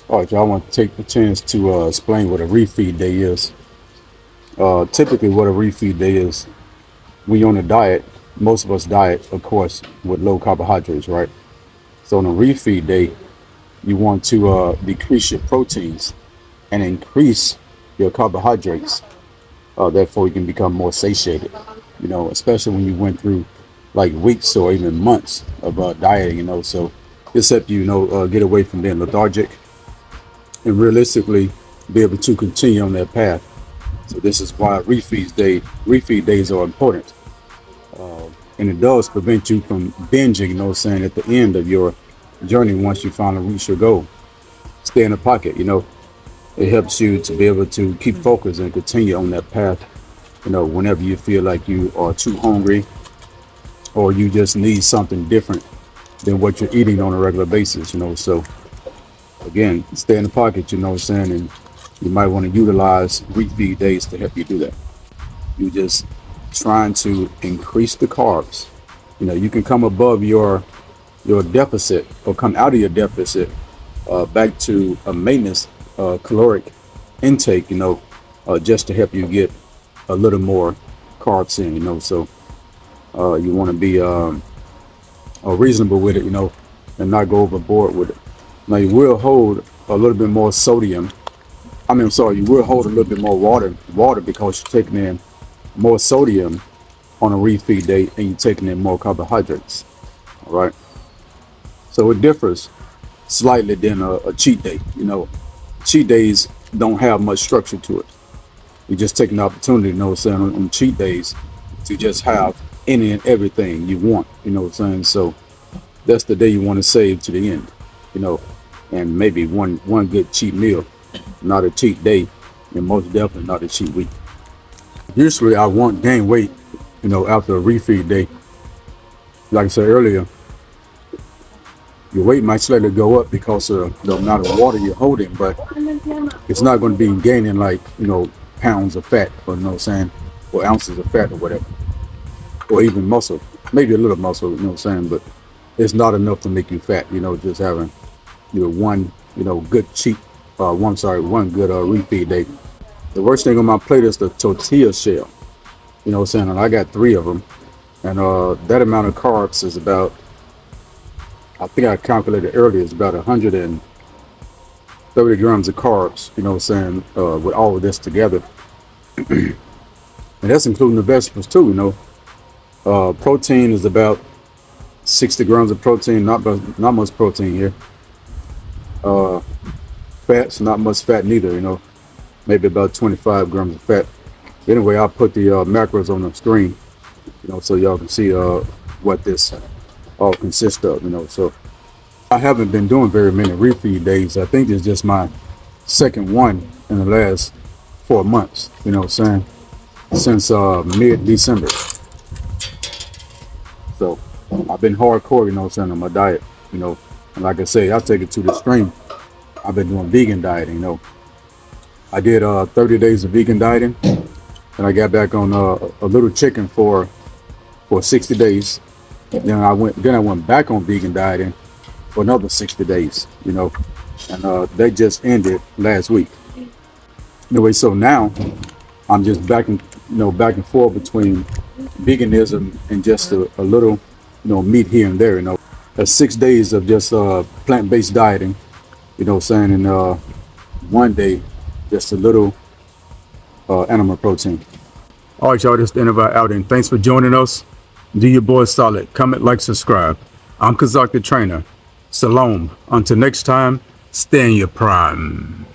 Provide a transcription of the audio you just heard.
All right, y'all, I want to take the chance to explain what a refeed day is. Typically, what a refeed day is, when you're on a diet, most of us diet, of course, with low carbohydrates, right? So on a refeed day, you want to decrease your proteins and increase your carbohydrates. Therefore, you can become more satiated, especially when you went through like weeks or even months of dieting, So this help you, get away from being lethargic and realistically be able to continue on that path. So this is why refeed days are important. And it does prevent you from binging, at the end of your journey once you finally reach your goal. Stay in the pocket, it helps you to be able to keep focused and continue on that path, whenever you feel like you are too hungry or you just need something different than what you're eating on a regular basis, So again, stay in the pocket, and you might want to utilize refeed days to help you do that. You just trying to increase the carbs. You can come above your deficit or come out of your deficit back to a maintenance caloric intake, just to help you get a little more carbs in, So you want to be reasonable with it, and not go overboard with it. Now you will hold a little bit more sodium. I'm sorry, you will hold a little bit more water because you're taking in more sodium on a refeed day and you're taking in more carbohydrates. All right. So it differs slightly than a cheat day. Cheat days don't have much structure to it. You just take an opportunity, on cheat days to just have any and everything you want, So that's the day you want to save to the end, and maybe one good cheat meal, not a cheat day, and most definitely not a cheat week. Usually I won't gain weight, after a refeed day. Like I said earlier, your weight might slightly go up because of the amount of water you're holding, but it's not going to be gaining like, pounds of fat or, or ounces of fat or whatever, or even muscle, maybe a little muscle, but it's not enough to make you fat, just having, one, good cheat, one good refeed day. The worst thing on my plate is the tortilla shell, and I got 3 of them, and that amount of carbs is about, I think I calculated earlier, it's about 130 grams of carbs, with all of this together. And that's including the vegetables too, protein is about 60 grams of protein, not much protein here. Fats, not much fat neither, maybe about 25 grams of fat. Anyway, I'll put the macros on the screen, so y'all can see what this all consists of, So I haven't been doing very many refeed days. I think it's just my second one in the last 4 months, since mid-December. So I've been hardcore, on my diet, and like I say, I take it to the extreme. I've been doing vegan dieting, I did 30 days of vegan dieting, and I got back on a little chicken for 60 days. Then I went back on vegan dieting for another 60 days, and they just ended last week. Anyway, so now I'm just back and forth between veganism and just a little, meat here and there, That's 6 days of just plant-based dieting, and one day just a little animal protein. All right, y'all, this is the end of our outing. Thanks for joining us. Do your boys solid. Comment, like, subscribe. I'm Khazak the trainer. Salam. Until next time, stay in your prime.